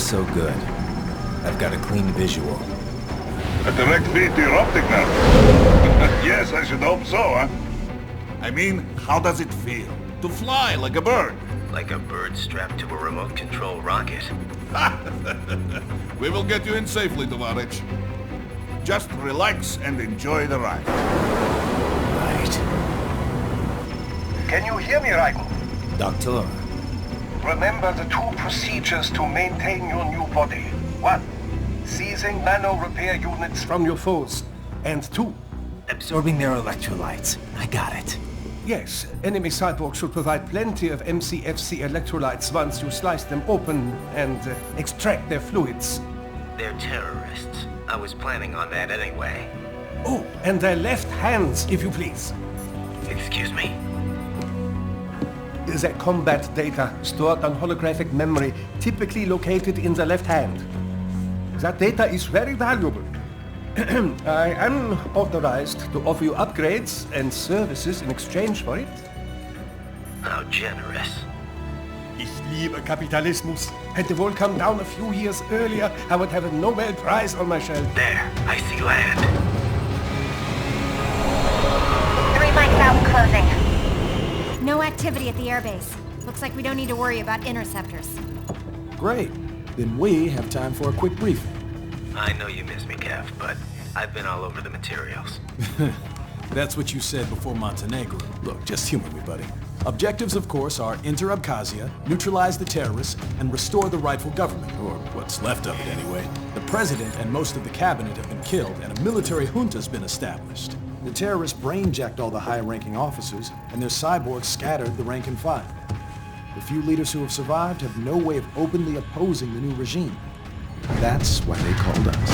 so good. I've got a clean visual. A direct feed to your optic nerve. Yes, I should hope so, huh? I mean, how does it feel? To fly like a bird? Like a bird strapped to a remote control rocket. We will get you in safely, Tovarich. Just relax and enjoy the ride. Right. Can you hear me, Raiko? Doctor. Remember the two procedures to maintain your new body. 1. Seizing nano repair units from your foes. And 2. Absorbing their electrolytes. I got it. Yes, enemy cyborgs should provide plenty of MCFC electrolytes once you slice them open and extract their fluids. They're terrorists. I was planning on that anyway. Oh, and their left hands, if you please. Excuse me? The combat data stored on holographic memory, typically located in the left hand. That data is very valuable. I am authorized to offer you upgrades and services in exchange for it. How generous. Ich liebe Kapitalismus. Had the wall come down a few years earlier, I would have a Nobel Prize on my shelf. There, I see land. 3 mics out closing. No activity at the airbase. Looks like we don't need to worry about interceptors. Great. Then we have time for a quick briefing. I know you miss me, Kev, but I've been all over the materials. That's what you said before Montenegro. Look, just humor me, buddy. Objectives, of course, are enter Abkhazia, neutralize the terrorists, and restore the rightful government, or what's left of it anyway. The president and most of the cabinet have been killed, and a military junta's been established. The terrorists brain-jacked all the high-ranking officers, and their cyborgs scattered the rank and file. The few leaders who have survived have no way of openly opposing the new regime. That's why they called us.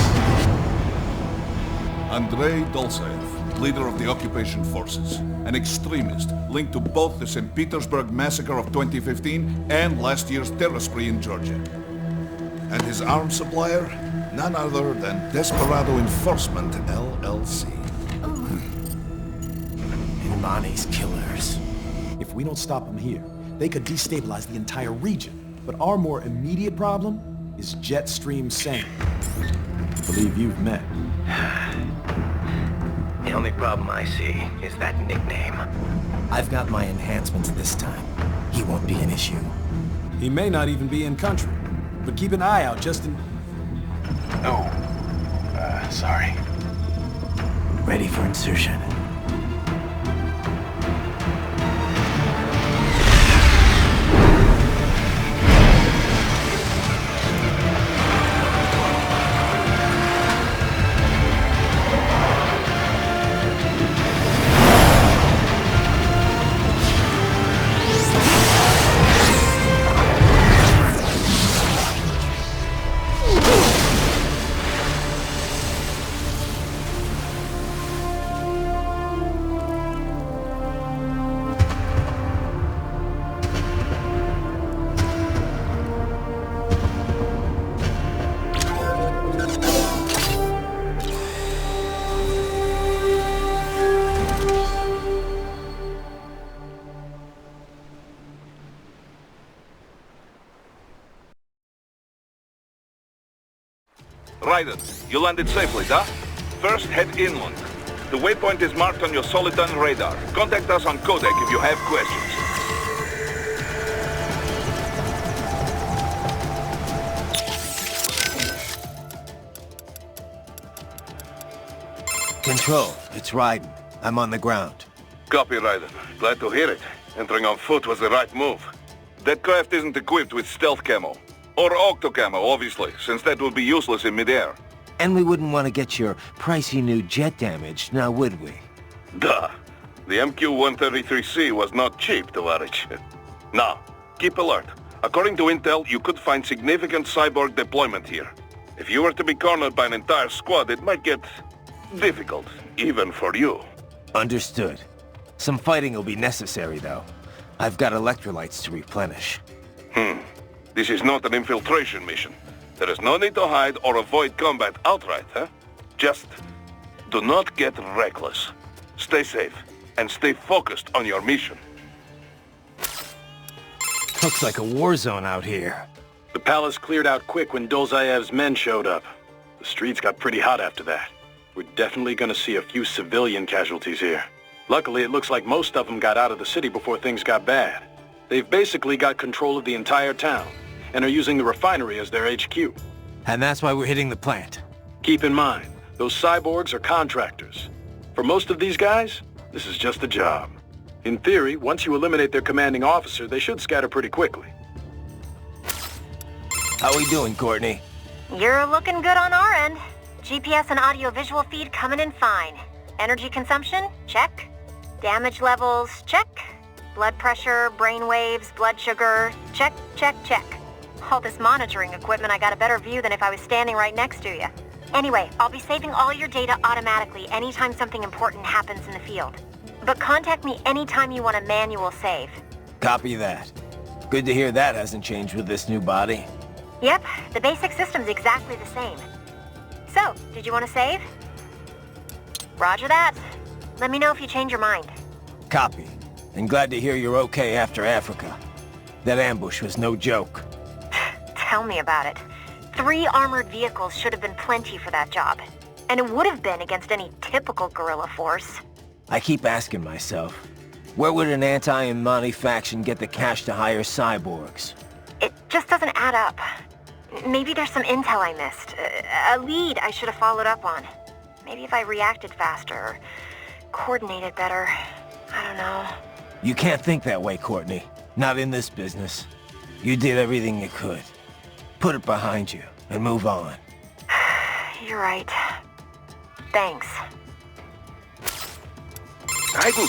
Andrei Dolzaev, leader of the occupation forces, an extremist linked to both the St. Petersburg massacre of 2015 and last year's terror spree in Georgia. And his arms supplier, none other than Desperado Enforcement, LLC. Imani's killers. If we don't stop them here, they could destabilize the entire region. But our more immediate problem is Jetstream Sane. I believe you've met. The only problem I see is that nickname. I've got my enhancements this time. He won't be an issue. He may not even be in country. But keep an eye out just in... Oh. Sorry. Ready for insertion. Raiden, you landed safely, huh? First, head inland. The waypoint is marked on your Soliton radar. Contact us on Codec if you have questions. Control, it's Raiden. I'm on the ground. Copy, Raiden. Glad to hear it. Entering on foot was the right move. That craft isn't equipped with stealth camo. Or octo-camo, obviously, since that would be useless in midair. And we wouldn't want to get your pricey new jet damaged, now would we? Duh. The MQ-133C was not cheap, Tovarich. Now, keep alert. According to intel, you could find significant cyborg deployment here. If you were to be cornered by an entire squad, it might get difficult, even for you. Understood. Some fighting will be necessary, though. I've got electrolytes to replenish. This is not an infiltration mission. There is no need to hide or avoid combat outright, huh? Just do not get reckless. Stay safe, and stay focused on your mission. Looks like a war zone out here. The palace cleared out quick when Dolzayev's men showed up. The streets got pretty hot after that. We're definitely gonna see a few civilian casualties here. Luckily, it looks like most of them got out of the city before things got bad. They've basically got control of the entire town, and are using the refinery as their HQ. And that's why we're hitting the plant. Keep in mind, those cyborgs are contractors. For most of these guys, this is just a job. In theory, once you eliminate their commanding officer, they should scatter pretty quickly. How we doing, Courtney? You're looking good on our end. GPS and audio-visual feed coming in fine. Energy consumption? Check. Damage levels? Check. Blood pressure, brain waves, blood sugar? Check, check, check. All this monitoring equipment, I got a better view than if I was standing right next to you. Anyway, I'll be saving all your data automatically anytime something important happens in the field. But contact me anytime you want a manual save. Copy that. Good to hear that hasn't changed with this new body. Yep, the basic system's exactly the same. So, did you want to save? Roger that. Let me know if you change your mind. Copy. And glad to hear you're okay after Africa. That ambush was no joke. Tell me about it. 3 armored vehicles should have been plenty for that job. And it would have been against any typical guerrilla force. I keep asking myself, where would an anti-Imani faction get the cash to hire cyborgs? It just doesn't add up. Maybe there's some intel I missed. A lead I should have followed up on. Maybe if I reacted faster, or coordinated better. I don't know. You can't think that way, Courtney. Not in this business. You did everything you could. Put it behind you and move on. You're right. Thanks. Titan,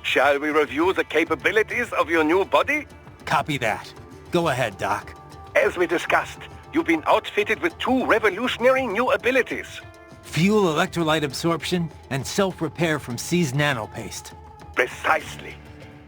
shall we review the capabilities of your new body? Copy that. Go ahead, Doc. As we discussed, you've been outfitted with 2 revolutionary new abilities. Fuel electrolyte absorption and self-repair from seized nanopaste. Precisely.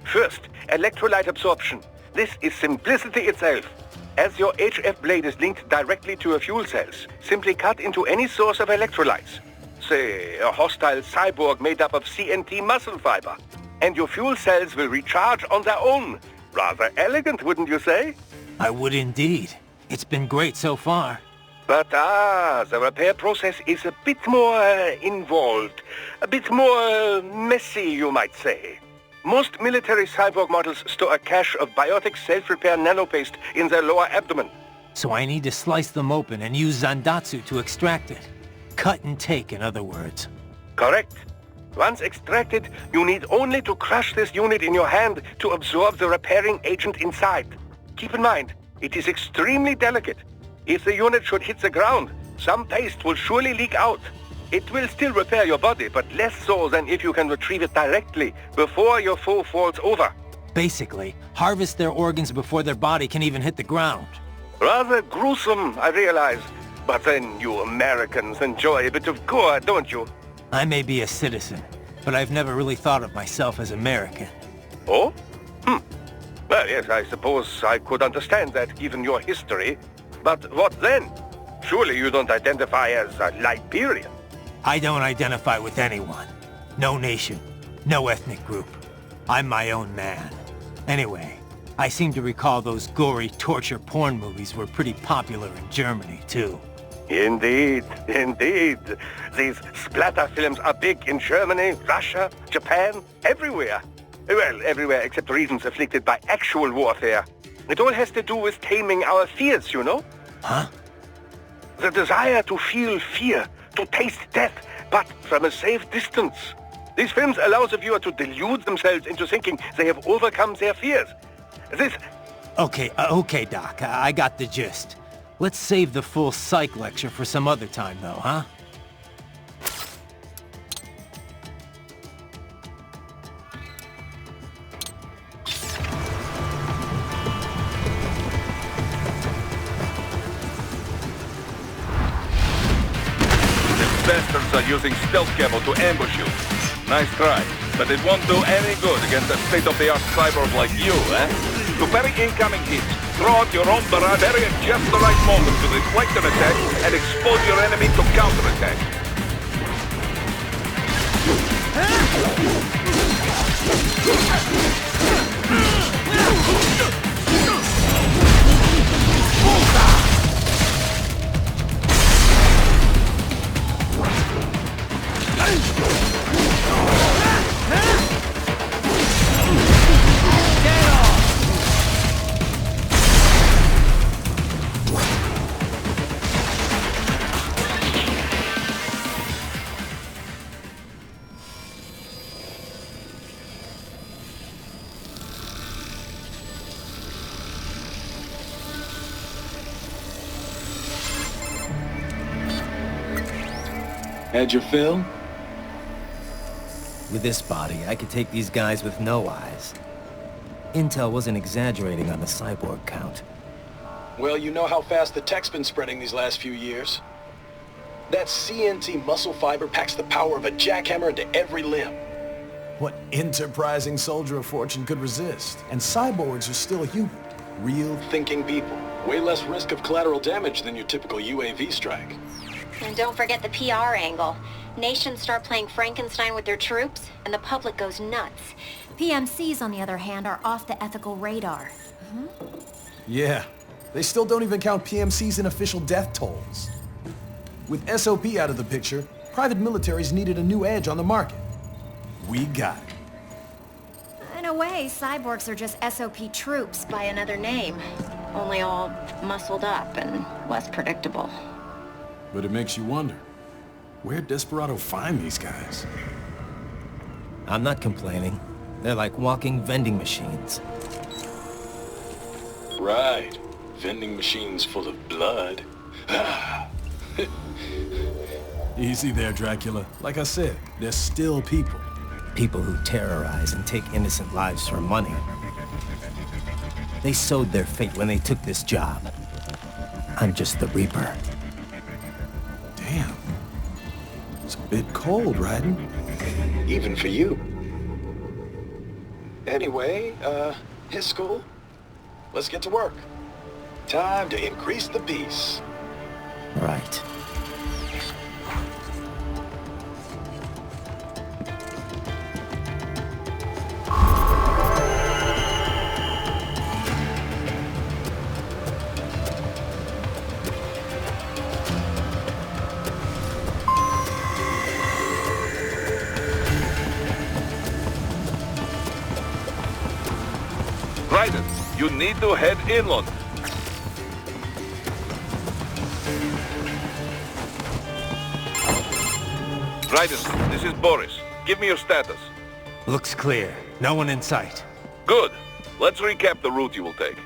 First, electrolyte absorption. This is simplicity itself. As your HF blade is linked directly to your fuel cells, simply cut into any source of electrolytes. Say, a hostile cyborg made up of CNT muscle fiber. And your fuel cells will recharge on their own. Rather elegant, wouldn't you say? I would indeed. It's been great so far. But the repair process is a bit more involved. A bit more messy, you might say. Most military cyborg models store a cache of biotic self-repair nanopaste in their lower abdomen. So I need to slice them open and use Zandatsu to extract it. Cut and take, in other words. Correct. Once extracted, you need only to crush this unit in your hand to absorb the repairing agent inside. Keep in mind, it is extremely delicate. If the unit should hit the ground, some paste will surely leak out. It will still repair your body, but less so than if you can retrieve it directly before your foe falls over. Basically, harvest their organs before their body can even hit the ground. Rather gruesome, I realize. But then you Americans enjoy a bit of gore, don't you? I may be a citizen, but I've never really thought of myself as American. Oh? Well, yes, I suppose I could understand that given your history. But what then? Surely you don't identify as a Liberian. I don't identify with anyone. No nation. No ethnic group. I'm my own man. Anyway, I seem to recall those gory torture porn movies were pretty popular in Germany, too. Indeed, indeed. These splatter films are big in Germany, Russia, Japan, everywhere. Well, everywhere except regions afflicted by actual warfare. It all has to do with taming our fears, you know? Huh? The desire to feel fear, to taste death, but from a safe distance. These films allow the viewer to delude themselves into thinking they have overcome their fears. This... Okay, Doc. I got the gist. Let's save the full psych lecture for some other time, though, huh? Bastards are using stealth camo to ambush you. Nice try, but it won't do any good against a state-of-the-art cyborg like you, eh? To parry incoming hits, throw out your own barrage, parry at just the right moment to deflect an attack and expose your enemy to counterattack. Had your fill? With this body, I could take these guys with no eyes. Intel wasn't exaggerating on the cyborg count. Well, you know how fast the tech's been spreading these last few years. That CNT muscle fiber packs the power of a jackhammer into every limb. What enterprising soldier of fortune could resist? And cyborgs are still human. Real thinking people. Way less risk of collateral damage than your typical UAV strike. And don't forget the PR angle. Nations start playing Frankenstein with their troops, and the public goes nuts. PMCs, on the other hand, are off the ethical radar. Yeah. They still don't even count PMCs in official death tolls. With SOP out of the picture, private militaries needed a new edge on the market. We got it. In a way, cyborgs are just SOP troops by another name. Only all muscled up and less predictable. But it makes you wonder, where'd Desperado find these guys? I'm not complaining. They're like walking vending machines. Right. Vending machines full of blood. Easy there, Dracula. Like I said, they're still people. People who terrorize and take innocent lives for money. They sowed their fate when they took this job. I'm just the Reaper. Damn. It's a bit cold, Raiden. Even for you. Anyway, his school. Let's get to work. Time to increase the peace. Right. Raiden, you need to head inland. Raiden, this is Boris. Give me your status. Looks clear. No one in sight. Good. Let's recap the route you will take.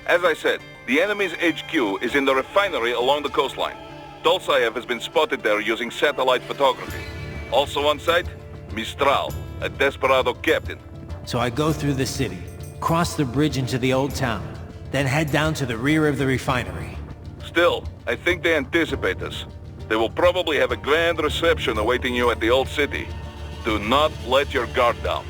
As I said, the enemy's HQ is in the refinery along the coastline. Dolsaev has been spotted there using satellite photography. Also on site, Mistral, a Desperado captain. So I go through the city, cross the bridge into the old town, then head down to the rear of the refinery. Still, I think they anticipate us. They will probably have a grand reception awaiting you at the old city. Do not let your guard down.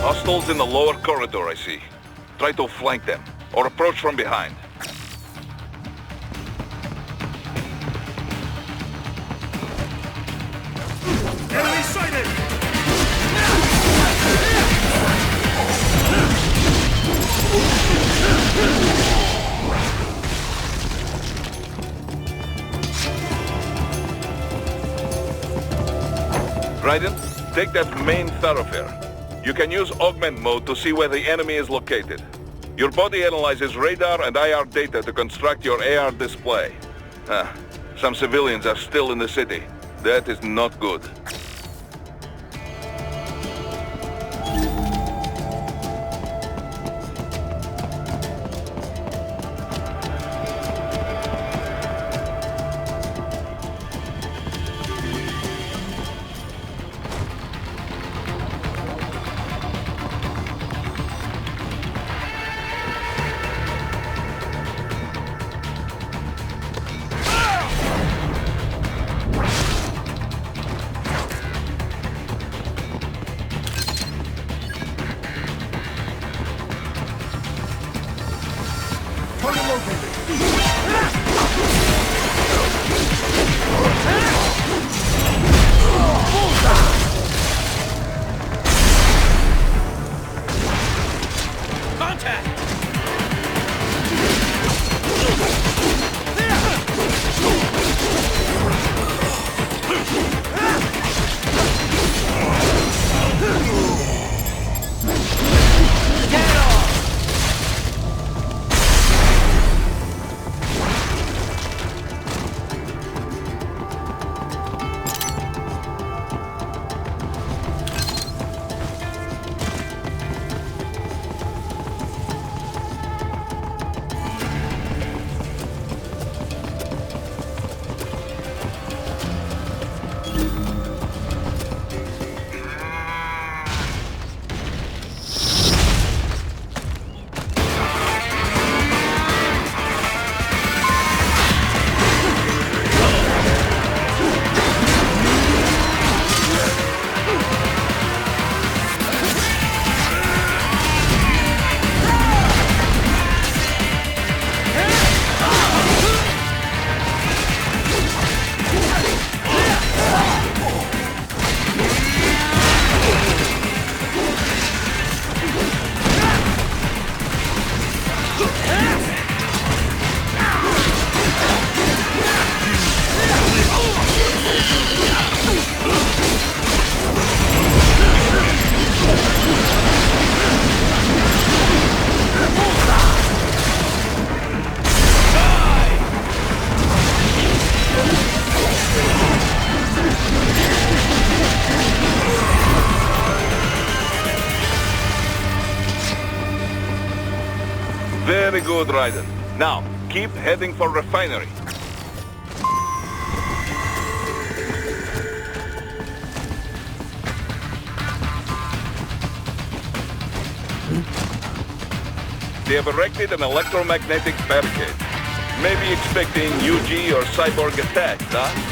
Hostiles in the lower corridor, I see. Try to flank them, or approach from behind. Enemy sighted! Raiden, take that main thoroughfare. You can use augment mode to see where the enemy is located. Your body analyzes radar and IR data to construct your AR display. Some civilians are still in the city. That is not good. Very good, Raiden. Now, keep heading for refinery. They have erected an electromagnetic barricade. Maybe expecting UG or cyborg attacks, huh?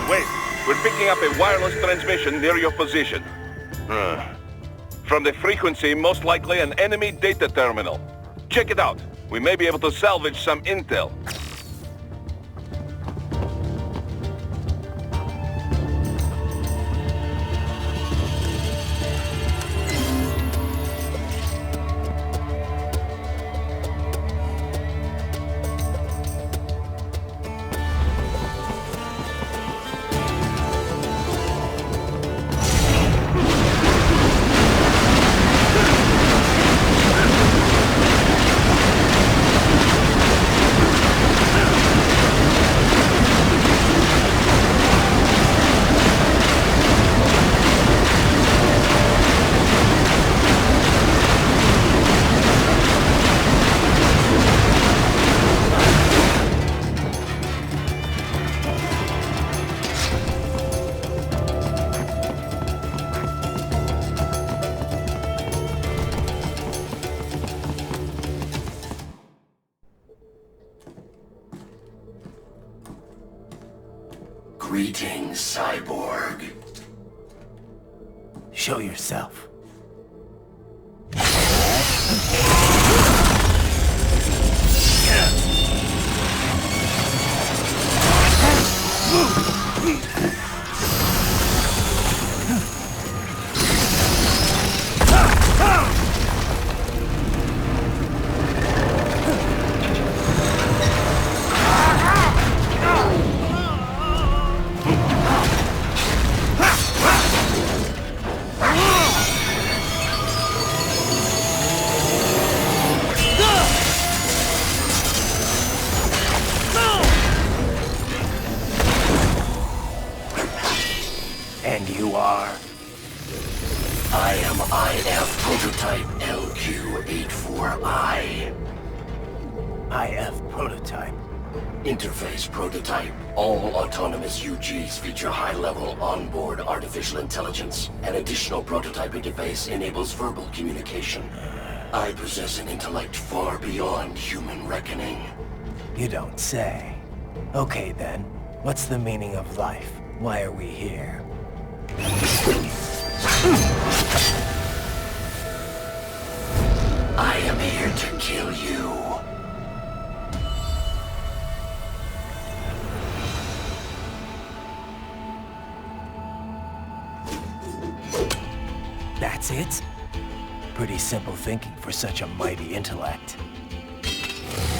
Wait, we're picking up a wireless transmission near your position. From the frequency, most likely an enemy data terminal. Check it out. We may be able to salvage some intel. Greetings, cyborg. Show yourself. And you are? I am IF Prototype LQ-84I. IF Prototype. Interface Prototype. All autonomous UGs feature high-level onboard artificial intelligence. An additional prototype interface enables verbal communication. I possess an intellect far beyond human reckoning. You don't say. Okay then, what's the meaning of life? Why are we here? I am here to kill you. That's it? Pretty simple thinking for such a mighty intellect.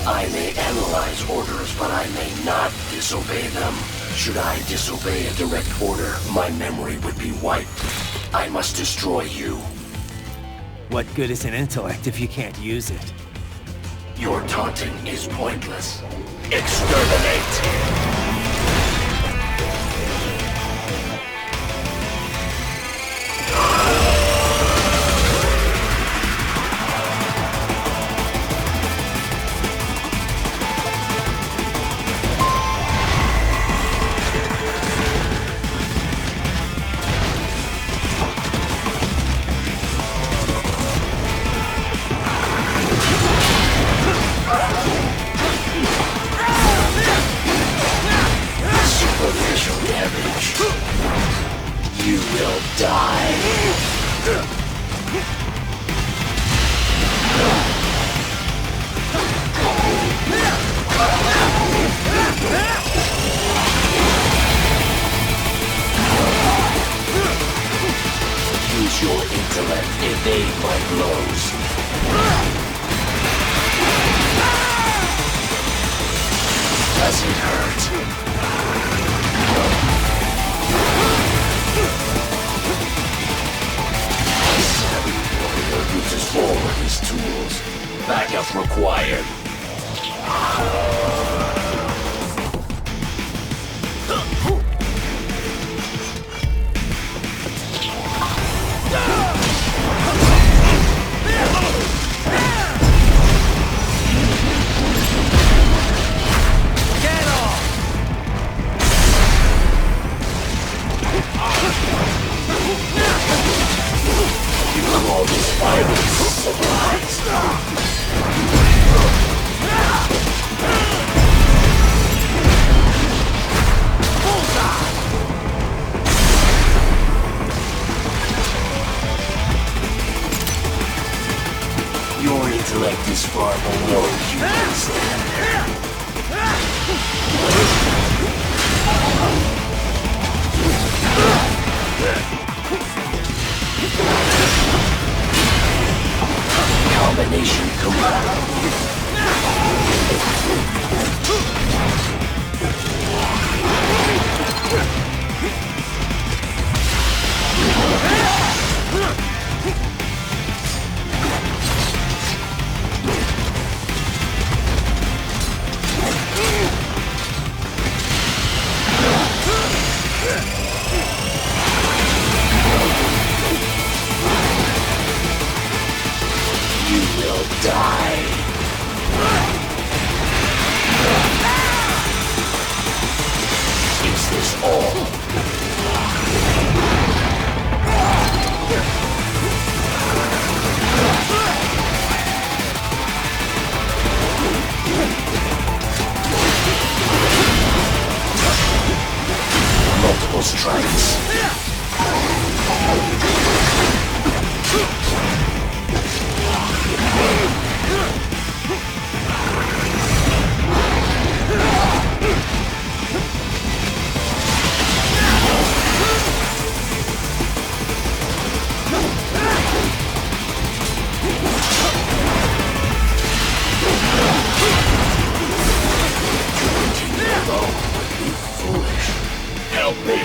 I may analyze orders, but I may not disobey them. Should I disobey a direct order, my memory would be wiped. I must destroy you. What good is an intellect if you can't use it? Your taunting is pointless. Exterminate! Use your intellect, evade my blows. Does it hurt? Savvy warrior uses all of his tools. Backup required. All this violence civilized. Your intellect is far below human standard. Combination command. You will die. Is this all? Multiple strikes. Help me!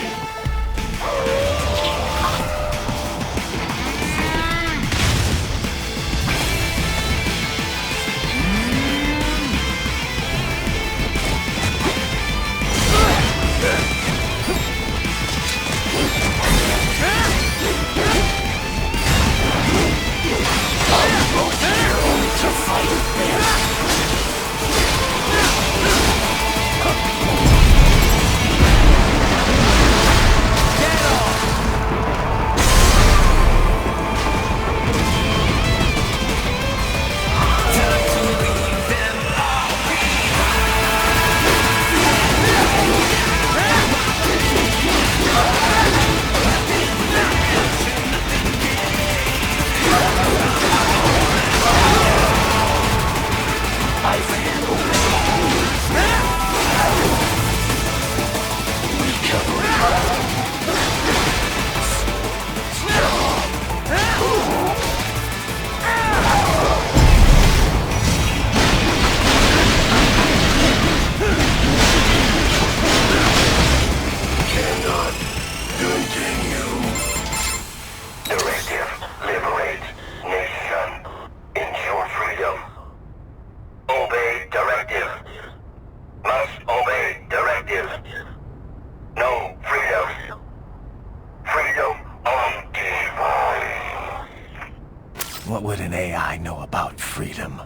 What would an AI know about freedom?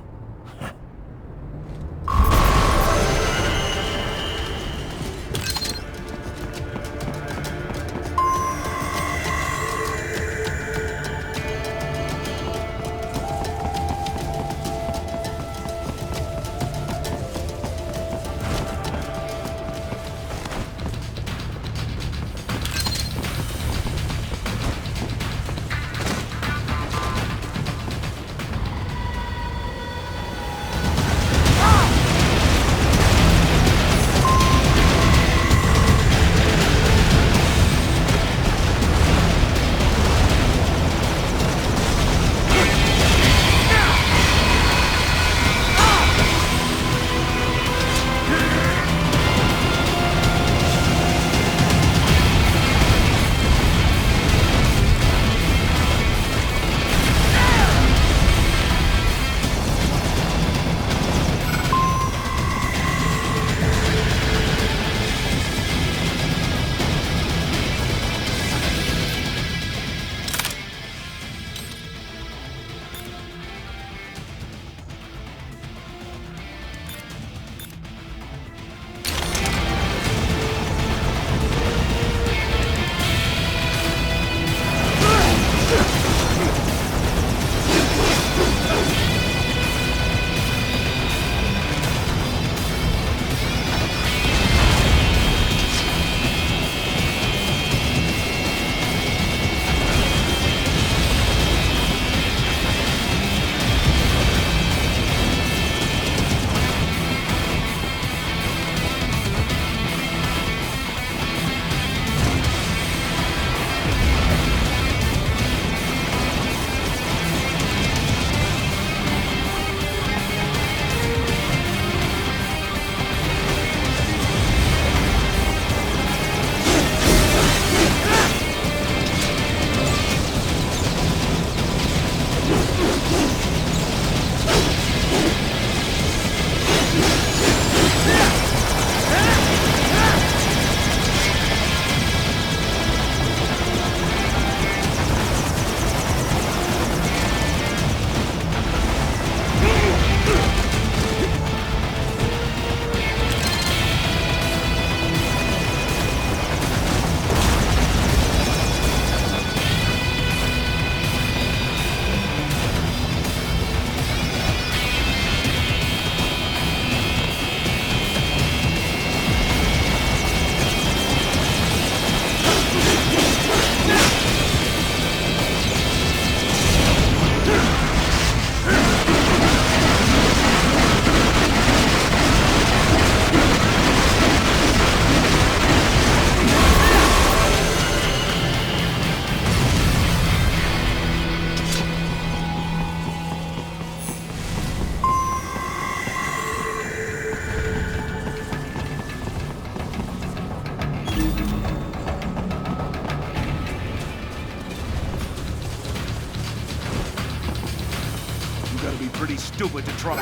Pretty stupid to try.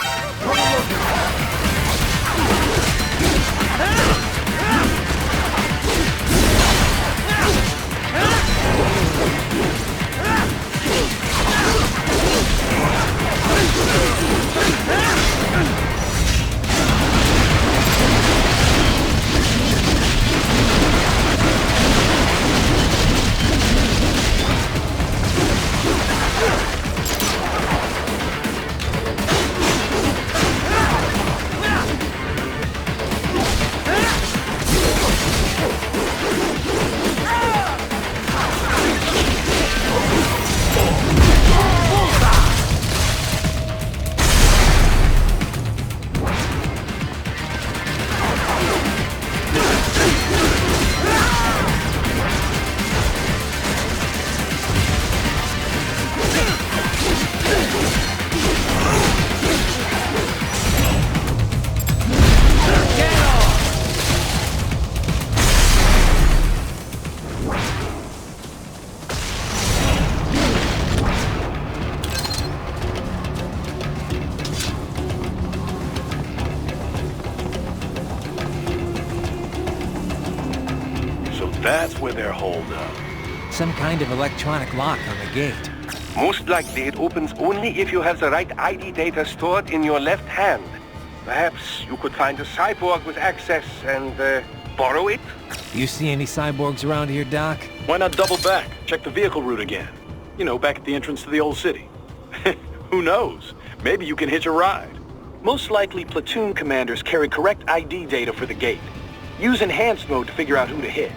That's where they're holed up. Some kind of electronic lock on the gate. Most likely it opens only if you have the right ID data stored in your left hand. Perhaps you could find a cyborg with access and borrow it? You see any cyborgs around here, Doc? Why not double back? Check the vehicle route again. You know, back at the entrance to the old city. Who knows? Maybe you can hitch a ride. Most likely platoon commanders carry correct ID data for the gate. Use enhanced mode to figure out who to hit.